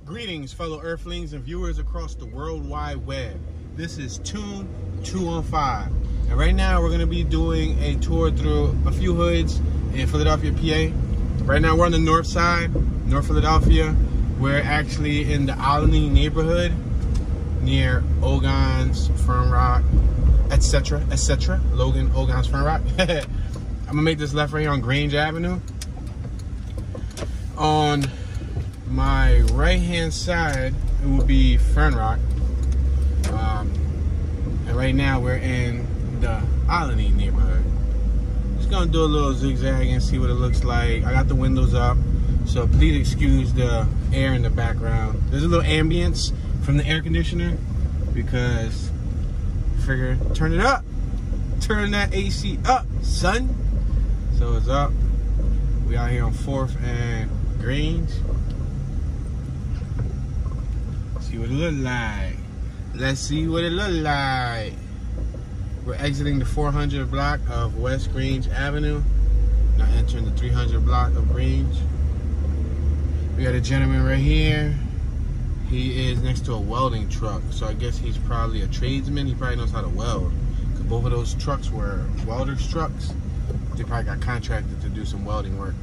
Greetings, fellow Earthlings and viewers across the World Wide Web. This is Tune 215, and right now we're going to be doing a tour through a few hoods in Philadelphia, PA. Right now we're on the north side, North Philadelphia. We're actually in the ʻŌlni neighborhood near Ogon's, Fern Rock, etc., etc. Logan, Ogon's, Fern Rock. I'm going to make this left right here on Grange Avenue. On my right hand side it will be Fern Rock, and right now we're in the ʻŌlni neighborhood. Just gonna do a little zigzag and see what it looks like. I got the windows up, so please excuse the air in the background. There's a little ambience from the air conditioner because I figured turn it up, turn that AC up, son. So it's up. We out here on 4th and Grange. See what it look like. Let's see what it look like. We're exiting the 400 block of West Grange Avenue. Now entering the 300 block of Grange. We got a gentleman right here. He is next to a welding truck, so I guess he's probably a tradesman. He probably knows how to weld, because both of those trucks were welders' trucks. They probably got contracted to do some welding work.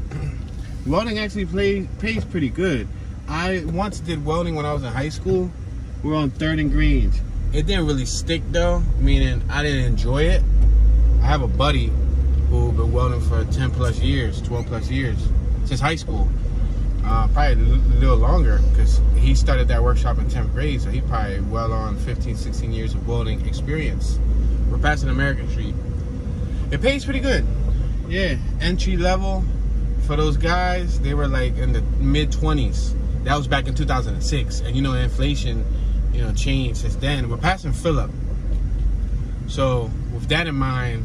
Welding actually pays pretty good. I once did welding when I was in high school. We were on 3rd and Grange. It didn't really stick though, meaning I didn't enjoy it. I have a buddy who's been welding for 10 plus years, 12 plus years, since high school. Probably a little longer, because he started that workshop in 10th grade, so he probably well on 15, 16 years of welding experience. We're passing American Street. It pays pretty good. Yeah, entry level for those guys, they were like in the mid-20s. That was back in 2006, and you know, inflation, you know, changed since then. We're passing Phillip, so with that in mind,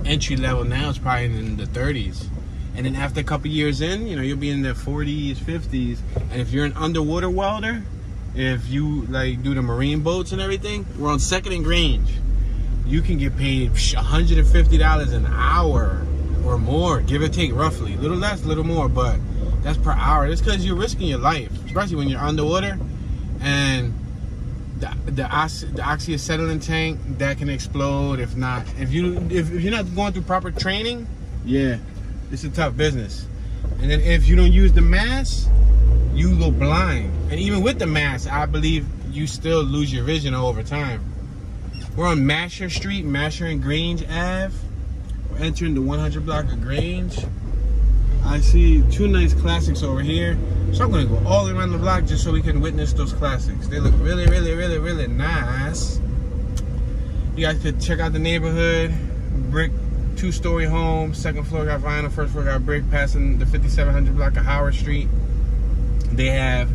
entry level now is probably in the 30s, and then after a couple years in, you know, you'll be in the 40s, 50s, and if you're an underwater welder, if you like do the marine boats and everything, we're on 2nd and Grange. You can get paid $150 an hour or more, give or take, roughly. A little less, a little more, but that's per hour. It's because you're risking your life, especially when you're underwater, and the oxyacetylene tank that can explode if you're not going through proper training. Yeah, it's a tough business. And then if you don't use the mask, you go blind. And even with the mask, I believe you still lose your vision over time. We're on Masher Street, Masher and Grange Ave. We're entering the 100 block of Grange. I see 2 nice classics over here, so I'm gonna go all the way around the block just so we can witness those classics. They look really, really, really, really nice. You guys could check out the neighborhood. Brick 2-story home, 2nd floor got vinyl, 1st floor got brick, passing the 5700 block of Howard Street. They have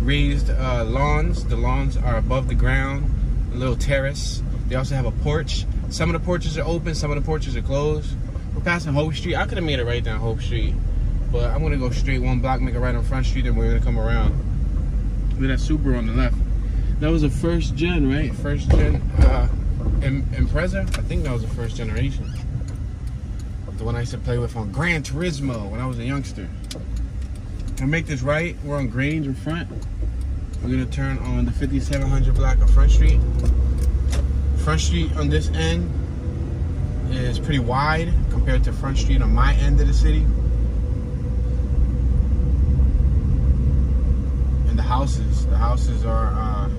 raised lawns. The lawns are above the ground, a little terrace. They also have a porch. Some of the porches are open, some of the porches are closed. We're passing Hope Street. I could have made it right down Hope Street, but I'm gonna go straight 1 block, make it right on Front Street, and we're gonna come around. Look at that Subaru on the left. That was a 1st gen, right? 1st gen Impreza? I think that was the 1st generation. The one I used to play with on Gran Turismo when I was a youngster. I'll make this right. We're on Grange in front. We're gonna turn on the 5700 block of Front Street. Front Street on this end is pretty wide compared to Front Street on my end of the city. And the houses are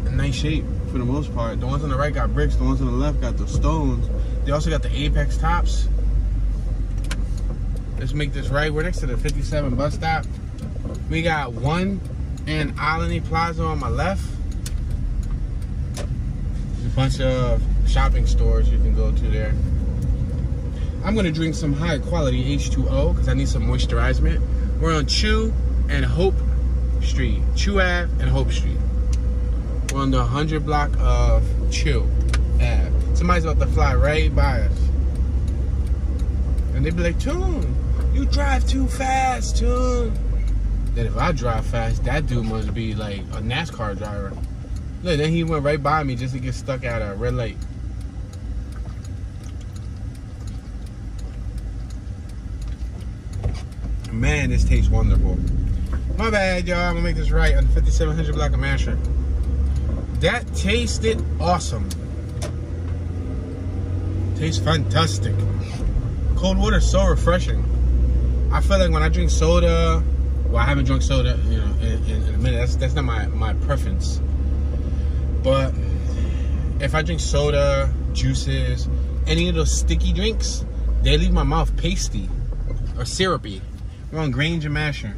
in nice shape for the most part. The ones on the right got bricks, the ones on the left got the stones. They also got the Apex tops. Let's make this right. We're next to the 57 bus stop. We got 1 and ʻŌlni Plaza on my left. There's a bunch of shopping stores you can go to there. I'm gonna drink some high quality H2O because I need some moisturizement. We're on Chew and Hope Street. Chew Ave and Hope Street. We're on the 100 block of Chew Ave. Somebody's about to fly right by us. And they'd be like, Tune, you drive too fast, Tune. Then if I drive fast, that dude must be like a NASCAR driver. Look, then he went right by me just to get stuck at a red light. Man, this tastes wonderful. My bad, y'all. I'm gonna make this right on 5700 block of Masher. That tasted awesome. Tastes fantastic. Cold water is so refreshing. I feel like when I drink soda, well, I haven't drunk soda, you know, in a minute. That's not my preference. But if I drink soda, juices, any of those sticky drinks, they leave my mouth pasty or syrupy. We're on Grange and Masher.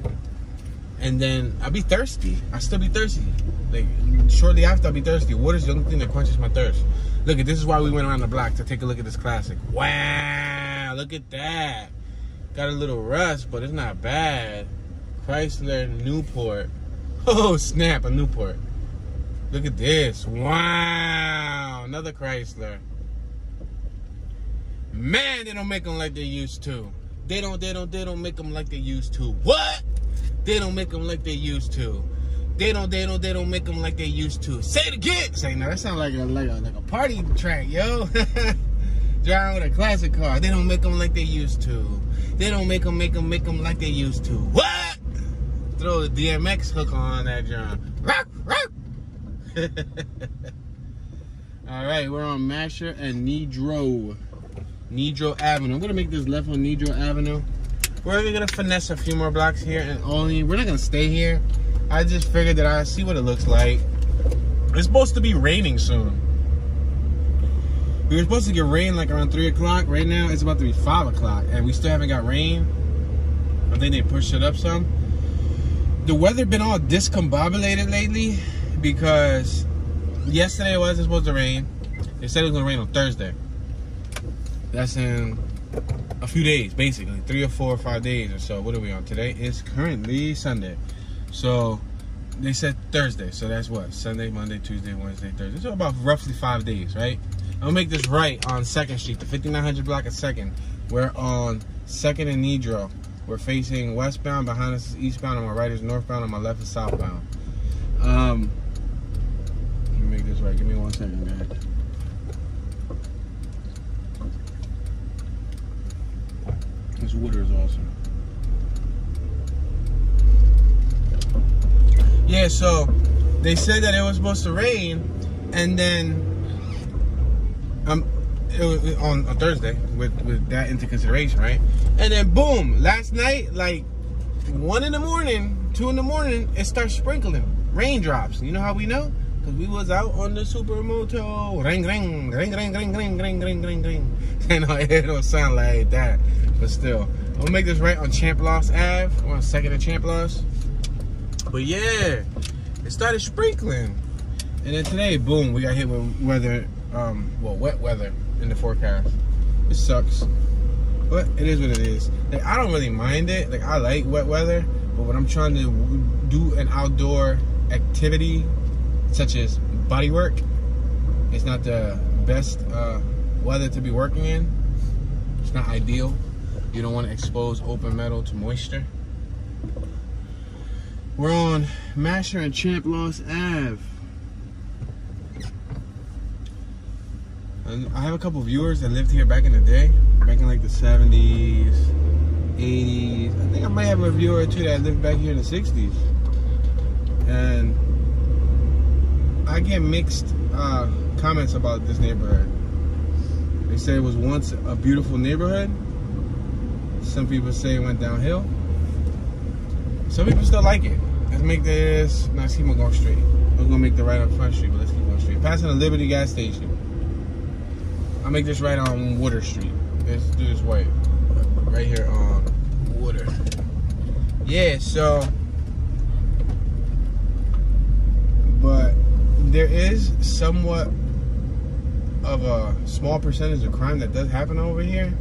And then I'll be thirsty. I'll still be thirsty. Like, shortly after, I'll be thirsty. Water's the only thing that quenches my thirst. Look, this is why we went around the block, to take a look at this classic. Wow, look at that. Got a little rust, but it's not bad. Chrysler Newport. Oh, snap, a Newport. Look at this. Wow, another Chrysler. Man, they don't make them like they used to. They don't make them like they used to. What? They don't make them like they used to. They don't make them like they used to. Say it again. Say, no, that sounds like a party track, yo. Driving with a classic car. They don't make them like they used to. They don't make them like they used to. What? Throw the DMX hook on that drum. Rock, rock. All right, we're on Masher and Nedro Avenue. I'm gonna make this left on Nedro Avenue. We're gonna finesse a few more blocks here and Olney. We're not gonna stay here. I just figured that I'd see what it looks like. It's supposed to be raining soon. We were supposed to get rain like around 3 o'clock. Right now, it's about to be 5 o'clock, and we still haven't got rain. I think they pushed it up some. The weather been all discombobulated lately because yesterday it wasn't supposed to rain. They said it was going to rain on Thursday. That's in a few days, basically. 3 or 4 or 5 days or so. What are we on? Today is currently Sunday. So they said Thursday. So that's what? Sunday, Monday, Tuesday, Wednesday, Thursday. So about roughly 5 days, right? I'm gonna make this right on 2nd Street, the 5900 block of 2nd. We're on 2nd and Nedro. We're facing westbound. Behind us is eastbound. On my right is northbound. On my left is southbound. Let me make this right. Give me 1 second, guys. This water is awesome. Yeah, so they said that it was supposed to rain, and then it was on Thursday with that into consideration, right? And then boom, last night, like 1 in the morning, 2 in the morning, it starts sprinkling raindrops. You know how we know? Because we was out on the supermoto. Ring, ring, ring, ring, ring, ring, ring, ring, ring, ring. You know, it don't sound like that, but still. I'm gonna make this right on Champlos Ave. We're on 2nd and Champlos. But yeah, it started sprinkling. And then today, boom, we got hit with weather, well, wet weather in the forecast. It sucks, but it is what it is. Like, I don't really mind it. Like, I like wet weather, but when I'm trying to do an outdoor activity, such as body work, it's not the best weather to be working in. It's not ideal. You don't want to expose open metal to moisture. We're on Masher and Champlos Ave. And I have a couple viewers that lived here back in the day, back in like the 70s, 80s. I think I might have a viewer or two that lived back here in the 60s. And I get mixed comments about this neighborhood. They say it was once a beautiful neighborhood. Some people say it went downhill. Some people still like it. Let's make this. No, let's keep on going straight. We're gonna make the right on Front Street, but let's keep going straight. Passing the Liberty gas station. I'll make this right on Water Street. Let's do this right here on Water. Yeah, so, but there is somewhat of a small percentage of crime that does happen over here.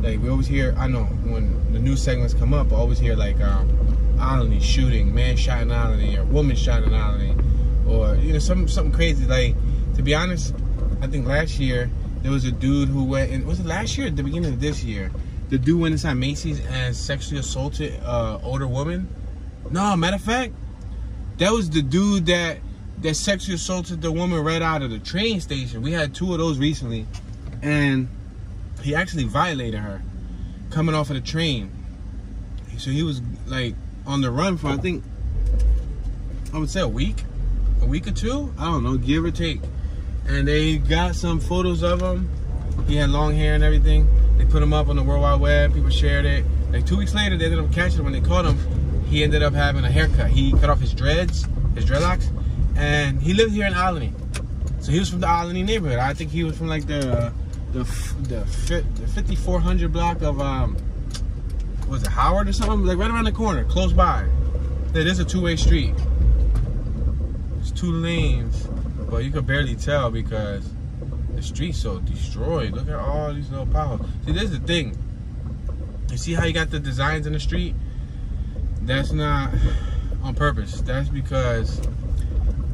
Like, we always hear, I know when the news segments come up, I always hear like ʻŌlni shooting, man shot in ʻŌlni, or woman shot in ʻŌlni, or you know, something crazy. Like, to be honest, I think last year there was a dude who went in, was it last year or at the beginning of this year? The dude went inside Macy's and sexually assaulted older woman. No, matter of fact, that was the dude that sexually assaulted the woman right out of the train station. We had 2 of those recently, and he actually violated her coming off of the train. So he was like on the run for, I think, I would say a week or two. I don't know, give or take. And they got some photos of him. He had long hair and everything. They put him up on the World Wide Web. People shared it. Like 2 weeks later, they ended up catching him. When they caught him, he ended up having a haircut. He cut off his dreadlocks, and he lived here in ʻŌlni. So he was from the ʻŌlni neighborhood. I think he was from like the 5400 block of was it Howard or something? Like right around the corner, close by. It is a two-way street. It's 2 lanes, but you could barely tell because the street's so destroyed. Look at all these little potholes. See, this is the thing. You see how you got the designs in the street? That's not on purpose. That's because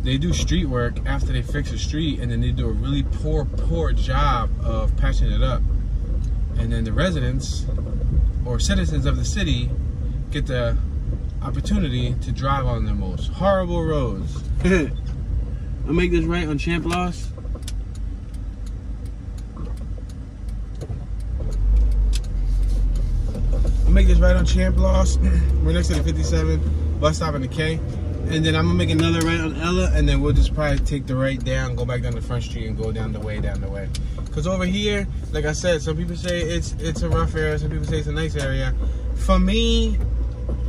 they do street work after they fix a street, and then they do a really poor job of patching it up. And then the residents or citizens of the city get the opportunity to drive on the most horrible roads. I'll make this right on Champlos. Make this right on Champlos. We're next to the 57 bus stop in the K, and then I'm gonna make another right on ʻŌlni, and then we'll just probably take the right down, go back down the front street, and go down the way. Because over here, like I said, some people say it's a rough area, some people say it's a nice area. For me,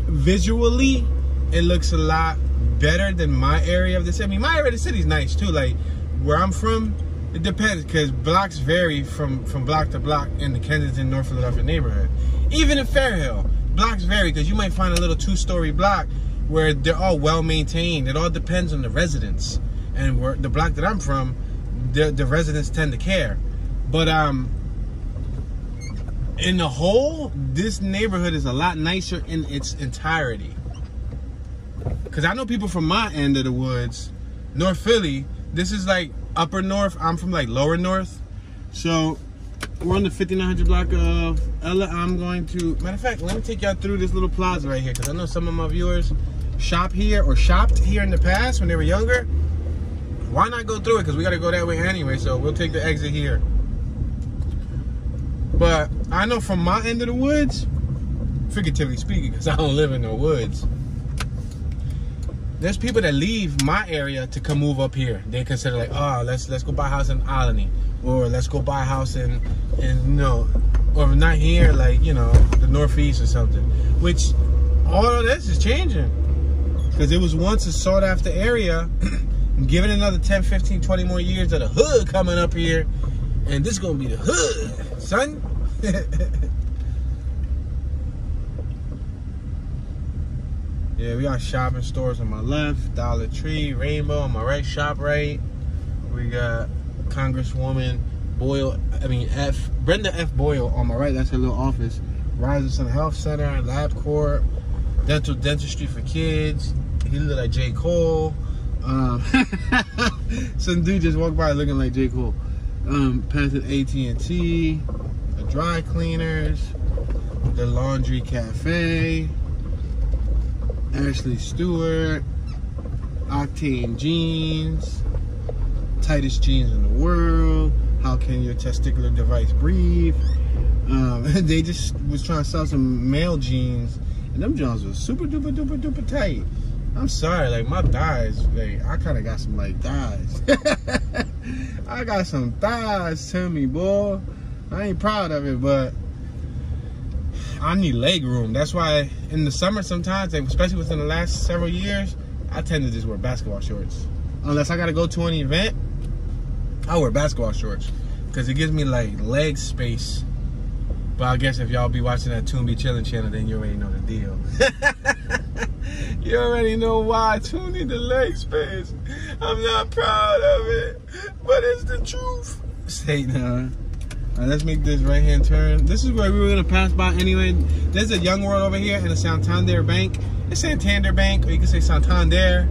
visually, it looks a lot better than my area of the city. I mean, my area of the city is nice too. Like where I'm from, it depends, because blocks vary from block to block in the Kensington, North Philadelphia neighborhood. Even in Fairhill, blocks vary, because you might find a little 2-story block where they're all well maintained. It all depends on the residents. And where the block that I'm from, the residents tend to care. But in the whole, this neighborhood is a lot nicer in its entirety. Because I know people from my end of the woods, North Philly. This is like upper north. I'm from like lower north. So we're on the 5900 block of ʻŌlni. I'm going to, matter of fact, let me take y'all through this little plaza right here, because I know some of my viewers shop here or shopped here in the past when they were younger. Why not go through it? Because we got to go that way anyway, so we'll take the exit here. But I know from my end of the woods, figuratively speaking, because I don't live in the woods, there's people that leave my area to come move up here. They consider like, oh, let's go buy a house in ʻŌlni, or let's go buy a house in you know, or not here, like, you know, the Northeast or something. Which all of this is changing, because it was once a sought after area. Give it another 10, 15, 20 more years of the hood coming up here, and this is gonna be the hood, son. Yeah, we got shopping stores on my left, Dollar Tree, Rainbow on my right, ShopRite. We got Congresswoman Brenda F. Boyle on my right. That's her little office. Ryerson Health Center, LabCorp, dentistry for kids. He look like J. Cole. Some dude just walked by looking like J. Cole. Past AT&T, the dry cleaners, the laundry cafe, Ashley Stewart, Octane Jeans, tightest jeans in the world. How can your testicular device breathe? They just was trying to sell some male jeans, and them jeans was super duper duper duper tight. I'm sorry, like my thighs, like I kind of got some like thighs. I got some thighs to me, boy. I ain't proud of it, but I need leg room. That's why in the summer sometimes, like, especially within the last several years, I tend to just wear basketball shorts. Unless I gotta go to an event, I wear basketball shorts because it gives me like leg space. But I guess if y'all be watching that Tune Be Chillin' channel, then you already know the deal. You already know why. Tune need the leg space. I'm not proud of it, but it's the truth. Stay now. Alright, let's make this right hand turn. This is where we were gonna pass by anyway. There's a Young World over here and a Santander Bank. It's Santander Bank, or you can say Santander.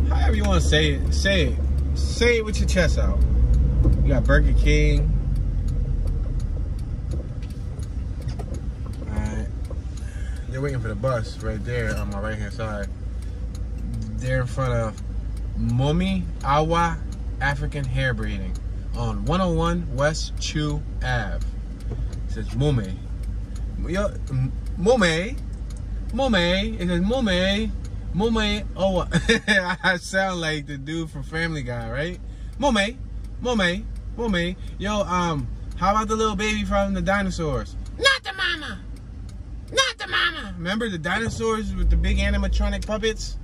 However you want to say it. Say it. Say it with your chest out. You got Burger King. Alright. They're waiting for the bus right there on my right hand side. They're in front of Momi Awa African Hair Braiding on 101 West Chew Ave. It says Mome. Mome. Mome. It says Mome. Mome. Oh, I sound like the dude from Family Guy, right? Mome. Mome. Mome. Yo, how about the little baby from the dinosaurs? Not the mama. Not the mama. Remember the dinosaurs with the big animatronic puppets?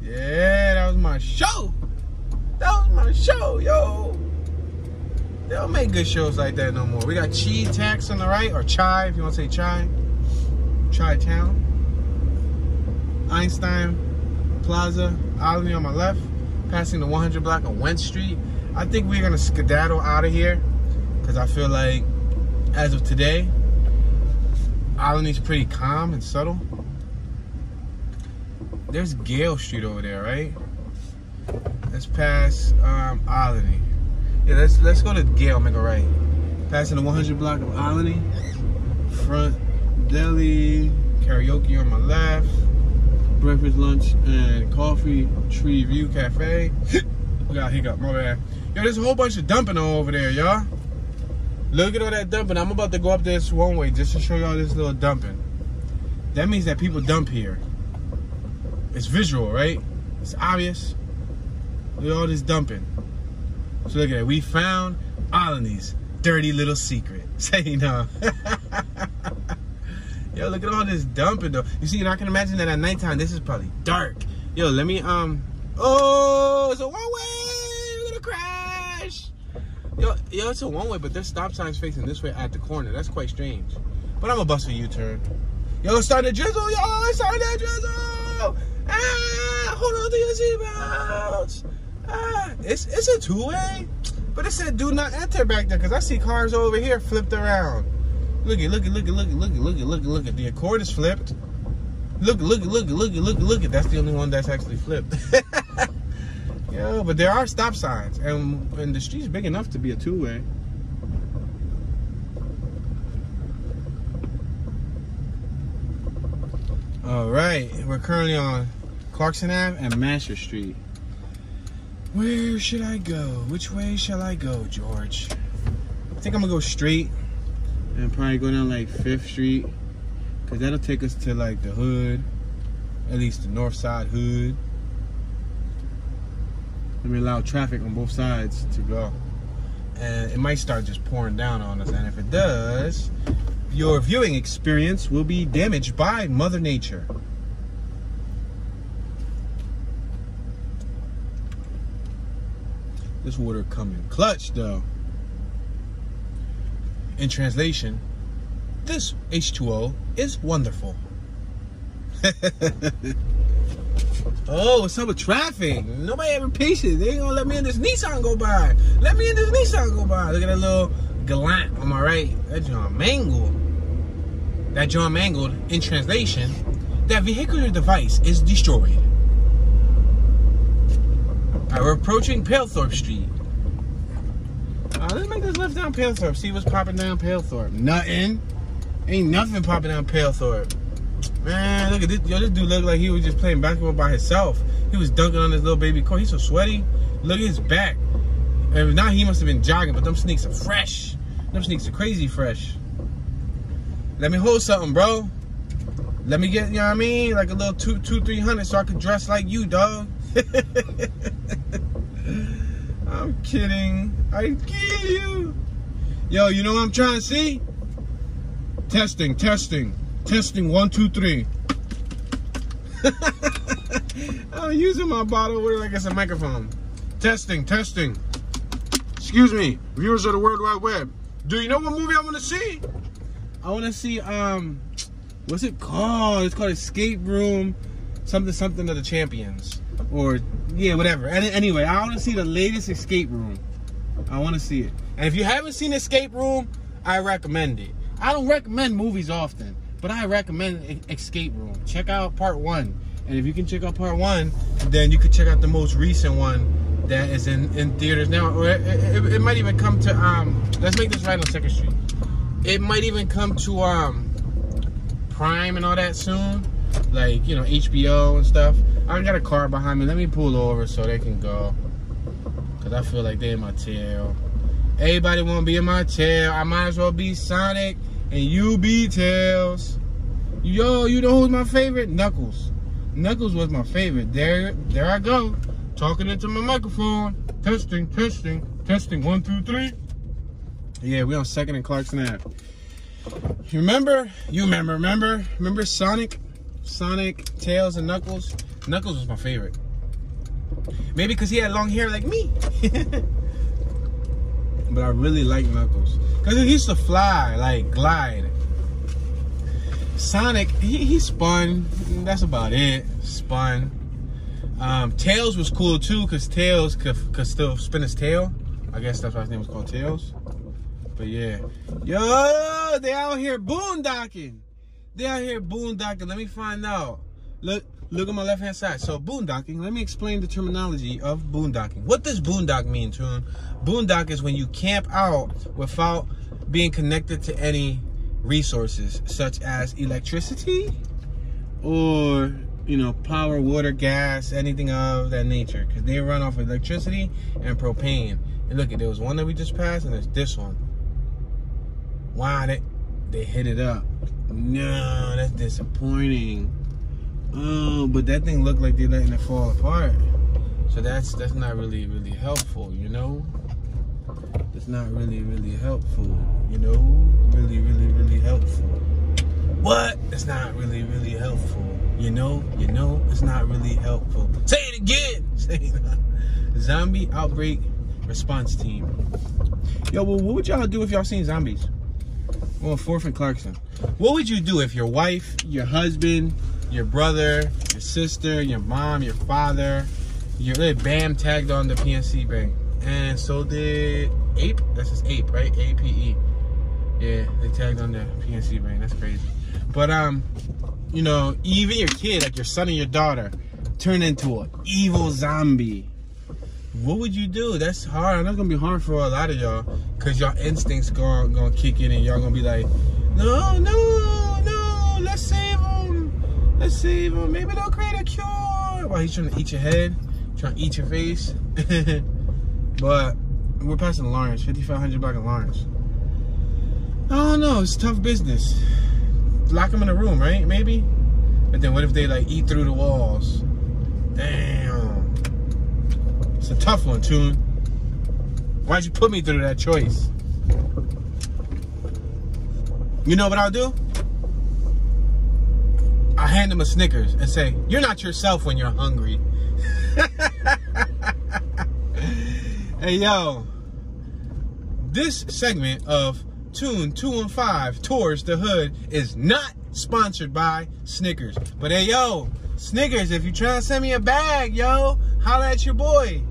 Yeah, that was my show. That was my show, yo. They don't make good shows like that no more. We got Cheese Tax on the right, or Chai, if you want to say Chai. Chai Town. Einstein Plaza, Olney on my left. Passing the 100 block of Wentz Street. I think we're going to skedaddle out of here. Because I feel like, as of today, Olney's pretty calm and subtle. There's Gale Street over there, right? Let's pass Olney. Yeah, let's go to Gale, make a right. Passing the 100 block of Olney. Front Deli, karaoke on my left. Breakfast, lunch, and coffee. Tree View Cafe. We got a hiccup, my bad. Yo, there's a whole bunch of dumping over there, y'all. Look at all that dumping. I'm about to go up this one way just to show y'all this little dumping. That means that people dump here. It's visual, right? It's obvious. Look at all this dumping. So look at it. We found Olney's dirty little secret. Say no. Yo, look at all this dumping though. You see, I can imagine that at nighttime this is probably dark. Yo, let me oh, it's a one-way. We're gonna crash. Yo, it's a one-way, but there's stop signs facing this way at the corner. That's quite strange. But I'm gonna bust a U-turn. Yo, it's starting to drizzle, yo, it's starting to drizzle. Ah, hold on to your seatbelts. Ah, it's a two-way, but it said do not enter back there because I see cars over here flipped around. Look at. The Accord is flipped. Look at. That's the only one that's actually flipped. Yo, but there are stop signs, and the street's big enough to be a two-way. All right, we're currently on Clarkson Ave and Master Street. Where should I go? Which way shall I go, George? I think I'm gonna go straight and probably go down like 5th Street, because that'll take us to like the hood, at least the north side hood. Let me allow traffic on both sides to go. And it might start just pouring down on us, and if it does, your viewing experience will be damaged by Mother Nature. This water coming clutch though. In translation, this H2O is wonderful. Oh, what's up with traffic? Nobody ever patient. They ain't gonna let me in this Nissan go by. Let me in this Nissan go by. Look at that little Galant on my right. That John mangled. That John mangled. In translation, that vehicular device is destroyed. Alright, we're approaching Palethorpe Street. Let's make this left down Palethorpe. See what's popping down Palethorpe. Nothing. Ain't nothing popping down Palethorpe. Man, look at this. Yo, this dude looked like he was just playing basketball by himself. He was dunking on his little baby coat. He's so sweaty. Look at his back. And if not, he must have been jogging, but them sneaks are fresh. Them sneaks are crazy fresh. Let me hold something, bro. Let me get, you know what I mean? Like a little 200-300 so I can dress like you, dog. I'm kidding. I kill you. Yo, you know what I'm trying to see? Testing. 1, 2, 3. I'm using my bottle like it's a microphone. Testing. Excuse me, viewers of the World Wide Web. Do you know what movie I want to see? I want to see, what's it called? It's called Escape Room, something of the Champions. Or, yeah, whatever. Anyway, I want to see the latest Escape Room. I want to see it. And if you haven't seen Escape Room, I recommend it. I don't recommend movies often, but I recommend Escape Room. Check out part 1. And if you can check out part 1, then you can check out the most recent one that is in theaters now. Or it might even come to, let's make this right on 2nd Street. It might even come to Prime and all that soon. Like, you know, HBO and stuff. I got a car behind me. Let me pull over so they can go. Because I feel like they in my tail. Everybody want to be in my tail. I might as well be Sonic and you be Tails. Yo, you know who's my favorite? Knuckles. Knuckles was my favorite. There I go. Talking into my microphone. Testing, testing, testing. 1, 2, 3. Yeah, we on 2nd and Clarkson Ave. You remember? Remember Sonic? Sonic, Tails, and Knuckles? Knuckles was my favorite. Maybe because he had long hair like me. But I really like Knuckles. Because he used to fly, like glide. Sonic, he spun. That's about it. Spun. Tails was cool too, because Tails could still spin his tail. I guess that's why his name was called Tails. But yeah. Yo, they out here boondocking. They out here boondocking. Let me find out. Look at my left hand side. So boondocking, let me explain the terminology of boondocking. What does boondock mean, Tune? Boondock is when you camp out without being connected to any resources such as electricity or, you know, power, water, gas, anything of that nature, because they run off electricity and propane. And look, there was one that we just passed, and there's this one. Wow, they hit it up. No, that's disappointing. Oh, but that thing looked like they're letting it fall apart. So that's not really helpful, you know. It's not really helpful, you know. Really helpful. What? It's not really helpful, you know. It's not really helpful. Say it again. Say it. Zombie outbreak response team. Yo, well, what would y'all do if y'all seen zombies? Well, 4th and Clarkson. What would you do if your wife, your husband, your brother, your sister, your mom, your father, your BAM tagged on the PNC Bank, and so did Ape? That's his Ape, right? APE. Yeah, they tagged on the PNC Bank. That's crazy. But you know, even your kid, like your son or your daughter, turn into an evil zombie. What would you do? That's hard. That's gonna be hard for a lot of y'all, cause y'all instincts gonna kick in, and y'all gonna be like, no, let's save him. Let's save him. Maybe they'll create a cure. While he's trying to eat your head, trying to eat your face. But we're passing Lawrence, 5500 block of Lawrence. I don't know. It's tough business. Lock them in a room, right? Maybe. But then what if they like eat through the walls? Damn. It's a tough one, Tune. Why'd you put me through that choice? You know what I'll do? I hand him a Snickers and say, you're not yourself when you're hungry. Hey, yo. This segment of Tune 215 Tours the Hood is not sponsored by Snickers. But hey, yo, Snickers, if you're trying to send me a bag, yo, holla at your boy.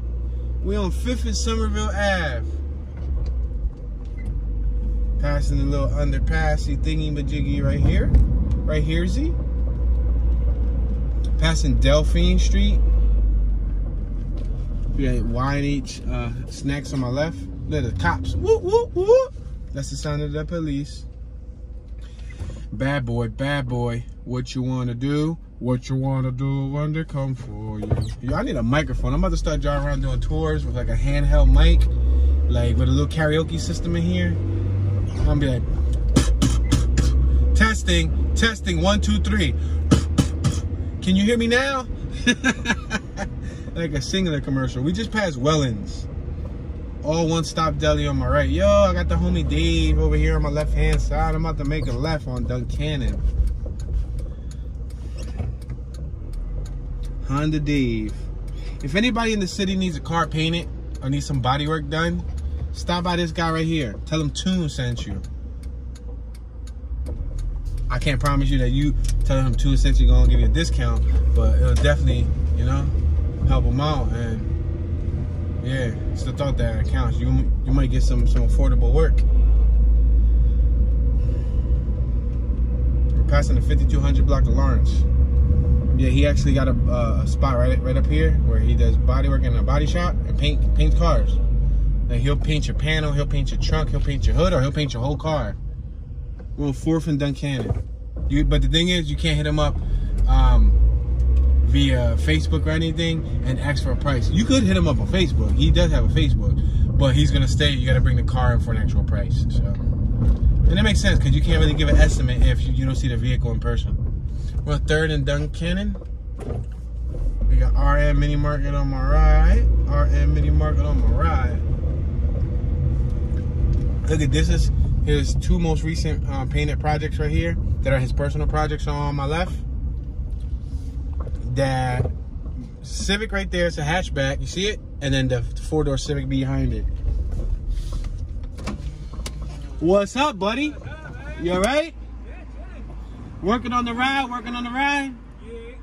We on 5th and Somerville Ave. Passing the little underpassy thingy-majiggy right here. Right here, Z. Passing Delphine Street. We got Y&H snacks on my left. Look at the cops. Whoop, whoop, whoop. That's the sound of the police. Bad boy. What you want to do? What you want to do when they come for you? Yo, I need a microphone. I'm about to start driving around doing tours with like a handheld mic. Like with a little karaoke system in here. I'm going to be like, testing, 1, 2, 3. Can you hear me now? Like a singular commercial. We just passed Wellens. All one-stop deli on my right. Yo, I got the homie Dave over here on my left-hand side. I'm about to make a left on Duncannon. Honda Dave. If anybody in the city needs a car painted or needs some body work done, stop by this guy right here. Tell him Tune sent you. I can't promise you that you tell him Tune sent you gonna give you a discount, but it'll definitely, you know, help him out. And yeah, it's the thought that counts. You might get some affordable work. We're passing the 5200 block of Lawrence. Yeah, he actually got a spot right up here where he does body work in a body shop and paints cars. Like he'll paint your panel, he'll paint your trunk, he'll paint your hood, or he'll paint your whole car. We're on 4th and Duncannon. But the thing is, you can't hit him up via Facebook or anything and ask for a price. You could hit him up on Facebook. He does have a Facebook, but he's gonna stay. You gotta bring the car in for an actual price. So, and that makes sense because you can't really give an estimate if you don't see the vehicle in person. We're 3rd and Duncannon. We got RM Mini Market on my right. RM Mini Market on my right. Look at this. Is his 2 most recent painted projects right here that are his personal projects on my left. That Civic right there, it's a hatchback. You see it? And then the 4-door Civic behind it. What's up, buddy? What's up, man? You all right? Yeah, Working on the ride, working on the ride? yeah.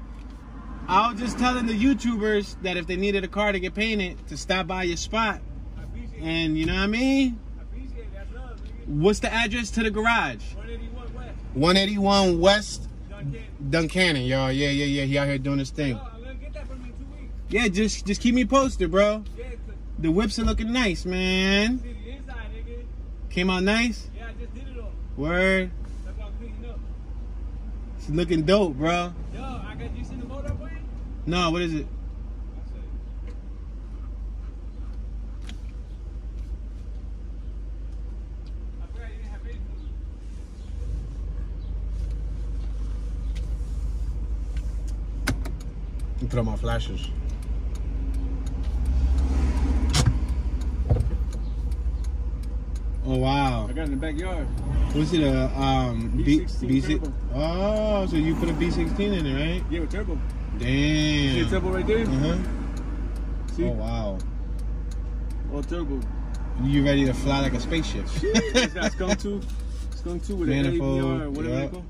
I was just telling the YouTubers that if they needed a car to get painted, to stop by your spot. I appreciate it. And you know what I mean? I appreciate it. That's love, nigga. What's the address to the garage? 181 West. 181 West Duncannon. Duncannon, y'all. Yeah. He out here doing his thing. Yo, I'm gonna get that from you in 2 weeks. Yeah, just keep me posted, bro. Yeah, cause The whips are looking nice, man. see the inside, nigga. Came out nice. Yeah, I just did it all. Word. That's what I'm cleaning up. It's looking dope, bro. Yo, I got you seen the motor way? No, what is it? I forgot you didn't have Facebook. Let me put on my flashers. Oh wow. I got it in the backyard. What's it? A B16 turbo. Oh, so you put a B16 in it, right? Yeah, with turbo. Damn. See the turbo right there? See? Oh wow. All turbo. You ready to fly like a spaceship? It's got skunk two with an Manifold, ABR, whatever yep. they call.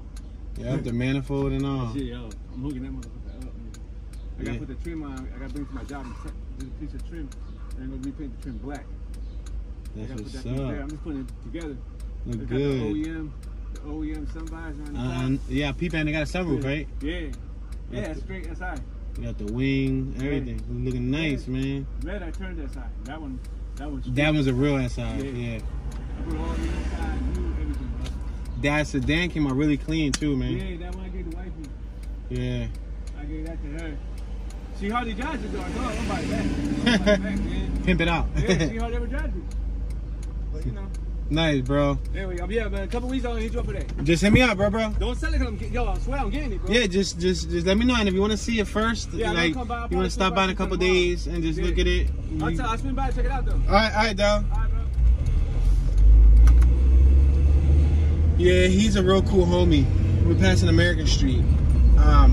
Yep, the manifold and all. Shit, yo, I'm hooking that motherfucker up. Man. I gotta Yeah. put the trim on. I gotta bring it to my job and do a piece of trim. And I'm gonna repaint the trim black. I That's gotta put what's that piece there. up. I'm just putting it together. Look It's good. got the OEM sun visor on the top. Yeah, P-Pan, they got a sunroof, right? Yeah. Yeah, it's straight SI. You got the wing, everything. It's looking nice, man. Red, I turned that side. That one's That one's a real SI, Yeah. yeah. I put all the inside, new everything, bro. That sedan came out really clean too, man. Yeah, that one I gave the wifey. Yeah. I gave that to her. She hardly drives it though. I told her, I'm about it back. I'm about it back, man. Pimp it out. Yeah, she hardly ever drives it. But you know. Nice, bro. Anyway, yeah, man. A couple weeks I'll hit you up for that. Just hit me up, bro. Don't sell it because I swear I'm getting it, bro. Yeah, just let me know. And if you want to see it first, Yeah, like come by, you want to stop by in a couple tomorrow. days and just Yeah. look at it. I'll swing by and check it out though. All right, dog. All right, bro. Yeah, he's a real cool homie. We're passing American Street.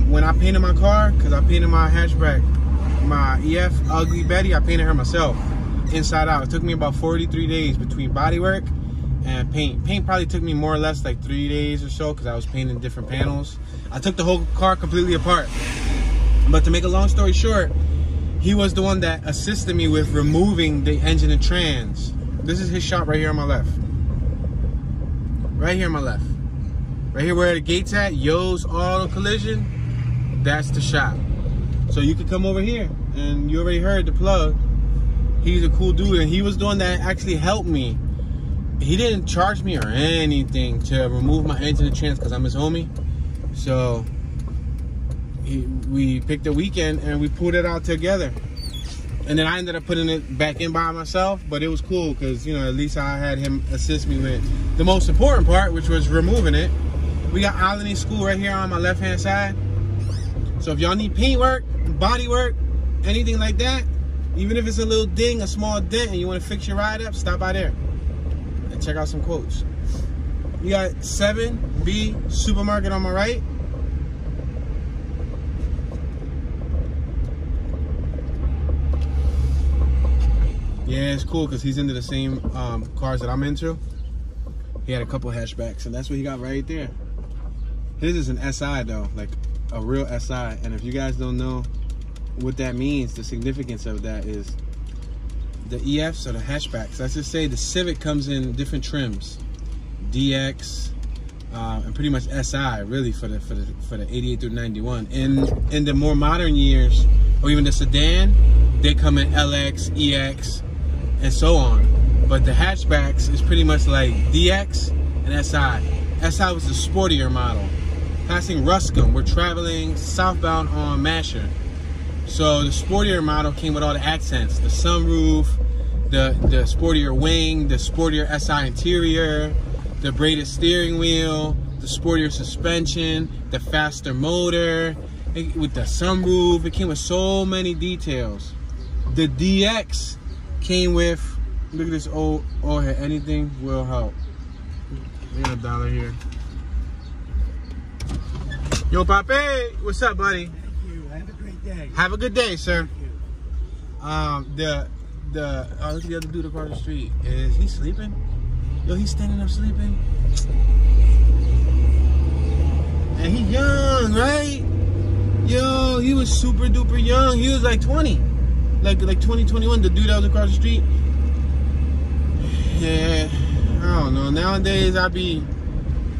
When I painted my car, because I painted my hatchback, my EF Ugly Betty, I painted her myself, inside out. It took me about 43 days between bodywork and paint. Paint probably took me more or less like 3 days or so, because I was painting different panels. I took the whole car completely apart. But to make a long story short, he was the one that assisted me with removing the engine and trans. This is his shop right here on my left. Right here on my left. Right here where the gate's at, Yo's Auto Collision, that's the shop. So you could come over here, and you already heard the plug. He's a cool dude, and he was the one that actually helped me. He didn't charge me or anything to remove my engine and trans because I'm his homie. So we picked a weekend and we pulled it out together. And then I ended up putting it back in by myself, but it was cool because, you know, at least I had him assist me with the most important part, which was removing it. We got ʻŌlni School right here on my left-hand side. So if y'all need paint work, body work, anything like that, even if it's a little ding, a small dent, and you want to fix your ride up, stop by there and check out some quotes. We got 7B Supermarket on my right. Yeah, it's cool because he's into the same cars that I'm into. He had a couple hatchbacks, and that's what he got right there. His is an SI though, like a real SI. And if you guys don't know what that means, the significance of that is the EFs or the hatchbacks. Let's just say the Civic comes in different trims, DX, and pretty much SI really for the 88 through 91. In the more modern years, or even the sedan, they come in LX, EX, and so on. But the hatchbacks is pretty much like DX and SI. SI was the sportier model. Passing Ruscombe, we're traveling southbound on Masher. So the sportier model came with all the accents: the sunroof, the sportier wing, the sportier SI interior, the braided steering wheel, sportier suspension, the faster motor, with the sunroof. It came with so many details. The DX came with, look at this old head. Anything will help. We got $1 here. Yo, Pape, what's up, buddy? Thank you. Have a great day. Have a good day, sir. Thank you. Oh, look at the other dude across the street. Is he sleeping? Yo, he's standing up sleeping. And he young, right? Yo, he was super duper young. He was like 20. Like 20, 21, the dude that was across the street. Yeah, I don't know. Nowadays, I be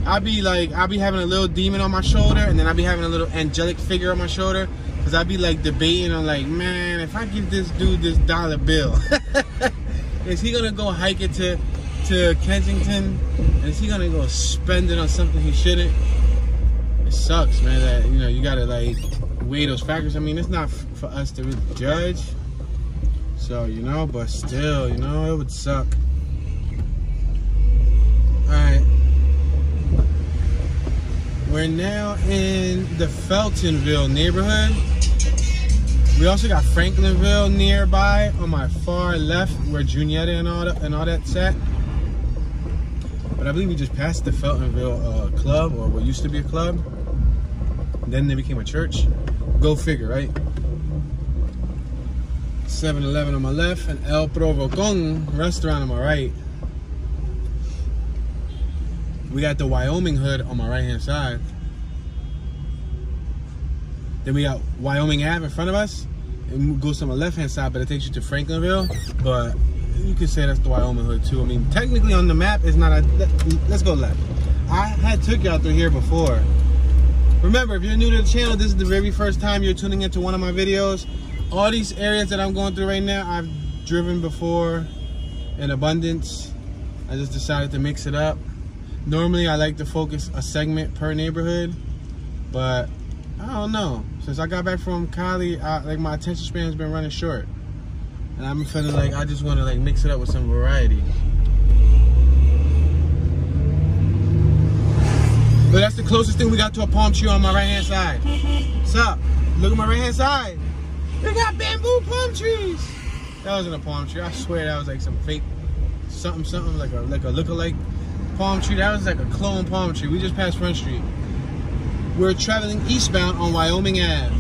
having a little demon on my shoulder, and then I be having a little angelic figure on my shoulder. Cause I be like debating on like, man, if I give this dude this $1 bill, is he gonna go hike it to Kensington? And is he gonna go spend it on something he shouldn't? It sucks, man, that, you know, you gotta like weigh those factors. I mean, it's not for us to really judge. So, you know, but still, you know, it would suck. Alright. We're now in the Feltonville neighborhood. We also got Franklinville nearby on my far left, where Junietta and all that sat. But I believe we just passed the Feltonville club, or what used to be a club. Then they became a church. Go figure, right? 7-Eleven on my left, and El Provocon restaurant on my right. We got the Wyoming hood on my right hand side. Then we got Wyoming Ave in front of us. It goes to my left hand side, but it takes you to Franklinville. But you can say that's the Wyoming hood too. I mean, technically on the map, it's not a. Let's go left. I had took y'all through here before. Remember, if you're new to the channel, this is the very first time you're tuning into one of my videos. All these areas that I'm going through right now, I've driven before in abundance. I just decided to mix it up. Normally, I like to focus a segment per neighborhood, but I don't know. Since I got back from Cali, like my attention span has been running short, and I'm feeling like I just want to like mix it up with some variety. But that's the closest thing we got to a palm tree on my right hand side. What's up? Look at my right hand side. We got bamboo palm trees. That wasn't a palm tree. I swear that was like some fake something like a lookalike palm tree. That was like a clone palm tree. We just passed Front Street. We're traveling eastbound on Wyoming Ave.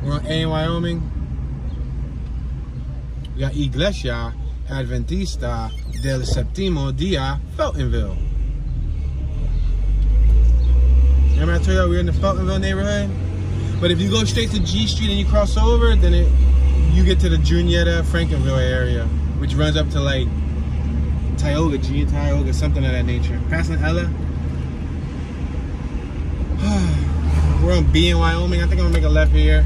We're on A in Wyoming. We got Iglesia Adventista del Séptimo Día, Feltonville. Remember I told y'all we were in the Feltonville neighborhood? But if you go straight to G Street and you cross over, then you get to the Junietta, Franklinville area, which runs up to like Tioga, something of that nature. Passing Ella. We're on B in Wyoming. I think I'm gonna make a left here.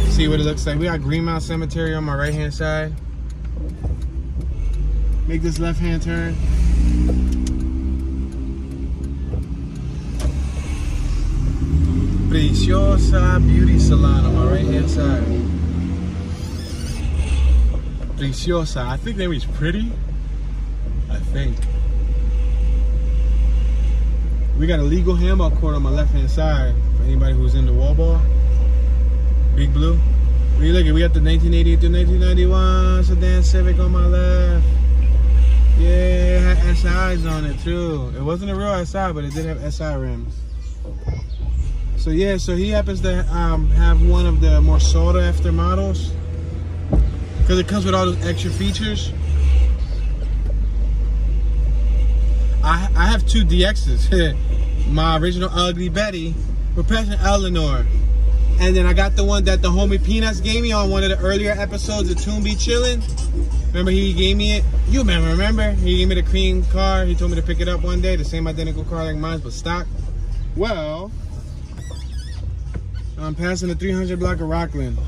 See what it looks like. We got Greenmount Cemetery on my right hand side. Make this left hand turn. Preciosa Beauty Salon on my right hand side. Preciosa. I think that means pretty. I think. We got a legal handball court on my left hand side for anybody who's into wall ball. Big Blue. When you look at, we got the 1988 through 1991 sedan Civic on my left. Yeah, it had SIs on it too. It wasn't a real SI, but it did have SI rims. So yeah, so he happens to have one of the more sought after models because it comes with all those extra features. I have two DXs. My original Ugly Betty. We're passing Eleanor. And then I got the one that the homie Peanuts gave me on one of the earlier episodes of Toon Be Chillin'. Remember he gave me it? You remember? He gave me the cream car. He told me to pick it up one day. The same identical car like mine, but stock. Well, I'm passing the 300 block of Rockland.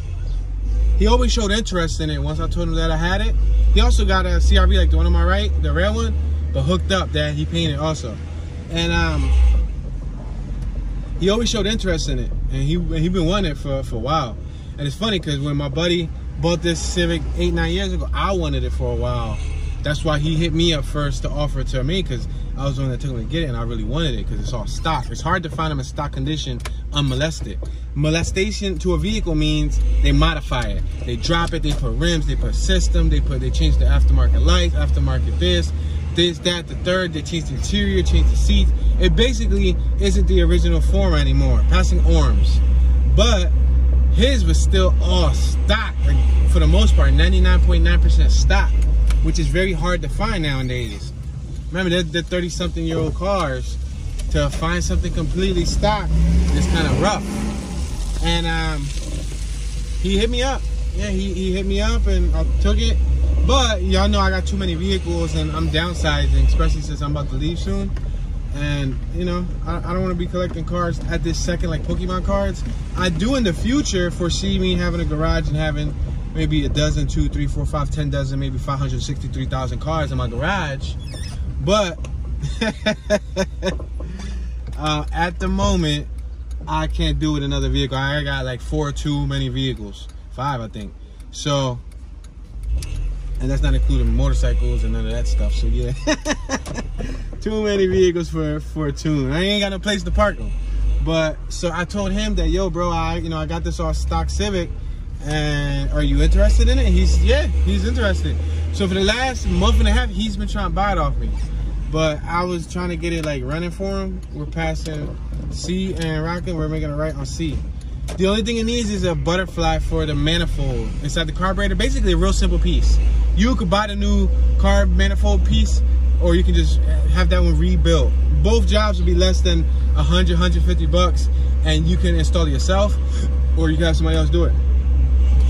He always showed interest in it once I told him that I had it. He also got a CRV like the one on my right, the red one, but hooked up that he painted also. And he always showed interest in it. And he been wanting it for a while. And it's funny because when my buddy bought this Civic 8-9 years ago. I wanted it for a while. That's why he hit me up first to offer it to me, because I was the one that took him to get it, and I really wanted it because it's all stock. It's hard to find them in stock condition unmolested. Molestation to a vehicle means they modify it. They drop it, they put rims, they put system, they change the aftermarket lights, aftermarket this, that, the third. They change the interior, change the seats. It basically isn't the original form anymore, passing arms. But his was still all stock, like for the most part, 99.9% stock, which is very hard to find nowadays. Remember, they're 30-something-year-old cars. To find something completely stock is kind of rough. And he hit me up. Yeah, he hit me up, and I took it. But y'all know I got too many vehicles, and I'm downsizing, especially since I'm about to leave soon. And you know, I don't want to be collecting cars at this second like Pokemon cards. I do in the future foresee me having a garage and having maybe a dozen, 2, 3, 4, 5, 10 dozen, maybe 563,000 cars in my garage. But at the moment, I can't do it with another vehicle. I got like 4 too many vehicles, 5 I think. So, and that's not including motorcycles and none of that stuff. So yeah, too many vehicles for a tune. I ain't got no place to park them. But so I told him that, yo, bro, I got this all stock Civic, and are you interested in it? And he's interested. So for the last month and a half, he's been trying to buy it off me. But I was trying to get it like running for him. We're passing C and rocking. We're making a right on C. The only thing it needs is a butterfly for the manifold inside the carburetor. Basically a real simple piece. You could buy the new carb manifold piece, or you can just have that one rebuilt. Both jobs would be less than 100, 150 bucks, and you can install it yourself, or you can have somebody else do it.